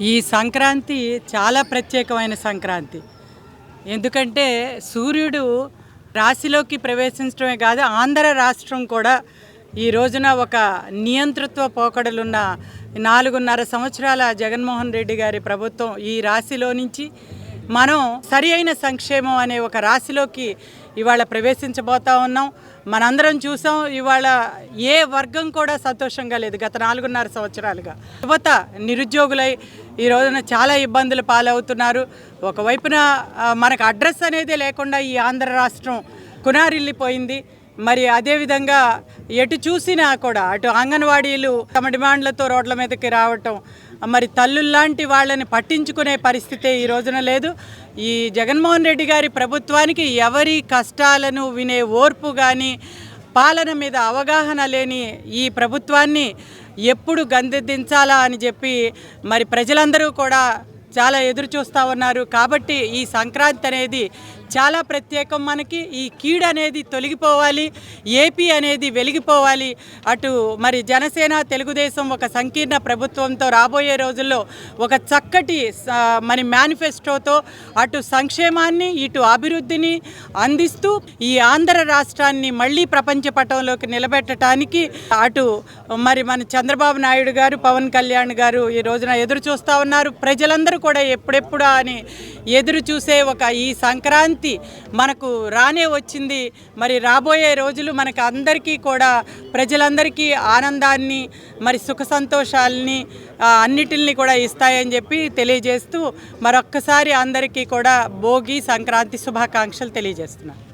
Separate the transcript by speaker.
Speaker 1: ఈ సంక్రాంతి చాలా ప్రత్యేకమైన సంక్రాంతి. ఎందుకంటే సూర్యుడు రాశిలోకి ప్రవేశించడమే కాదు, ఆంధ్ర రాష్ట్రం కూడా ఈ రోజున ఒక నియంతృత్వ పోకడలున్న 4.5 సంవత్సరాల జగన్మోహన్ రెడ్డి గారి ప్రభుత్వం ఈ రాశిలో నుంచి మనం సరి అయిన సంక్షేమం అనే ఒక రాశిలోకి ఇవాళ ప్రవేశించబోతా ఉన్నాం. మనందరం చూసాం, ఇవాళ ఏ వర్గం కూడా సంతోషంగా లేదు గత 4.5 సంవత్సరాలుగా. యువత నిరుద్యోగులై ఈ రోజున చాలా ఇబ్బందులు పాలవుతున్నారు. ఒకవైపున మనకు అడ్రస్ అనేది లేకుండా ఈ ఆంధ్ర రాష్ట్రం కునారిల్లిపోయింది. మరి అదేవిధంగా ఎటు చూసినా కూడా అటు అంగన్వాడీలు తమ డిమాండ్లతో రోడ్ల మీదకి రావటం, మరి తల్లుల్లాంటి వాళ్ళని పట్టించుకునే పరిస్థితే ఈ రోజున లేదు. ఈ జగన్మోహన్ రెడ్డి గారి ప్రభుత్వానికి ఎవరి కష్టాలను వినే ఓర్పు కానీ, పాలన మీద అవగాహన లేని ఈ ప్రభుత్వాన్ని ఎప్పుడు గద్దెదించాలా అని చెప్పి మరి ప్రజలందరూ కూడా చాలా ఎదురు చూస్తూ ఉన్నారు. కాబట్టి ఈ సంక్రాంతి అనేది చాలా ప్రత్యేకం. మనకి ఈ కీడు అనేది తొలగిపోవాలి, ఏపీ అనేది వెలిగిపోవాలి. అటు మరి జనసేన తెలుగుదేశం ఒక సంకీర్ణ ప్రభుత్వంతో రాబోయే రోజుల్లో ఒక చక్కటి మరి మేనిఫెస్టోతో అటు సంక్షేమాన్ని ఇటు అభివృద్ధిని అందిస్తూ ఈ ఆంధ్ర రాష్ట్రాన్ని మళ్ళీ ప్రపంచ పటంలోకి నిలబెట్టడానికి అటు మరి మన చంద్రబాబు నాయుడు గారు, పవన్ కళ్యాణ్ గారు ఈ రోజున ఎదురు చూస్తూ ఉన్నారు. ప్రజలందరూ కూడా ఎప్పుడెప్పుడు అని ఎదురు చూసే ఒక ఈ సంక్రాంతి మనకు రానే వచ్చింది. మరి రాబోయే రోజులు మనకు అందరికీ కూడా ప్రజలందరికీ ఆనందాన్ని మరి సుఖ సంతోషాలని అన్నిటిని కూడా ఇస్తాయని చెప్పి తెలియజేస్తూ మరొక్కసారి అందరికీ కూడా భోగి సంక్రాంతి శుభాకాంక్షలు తెలియజేస్తున్నాను.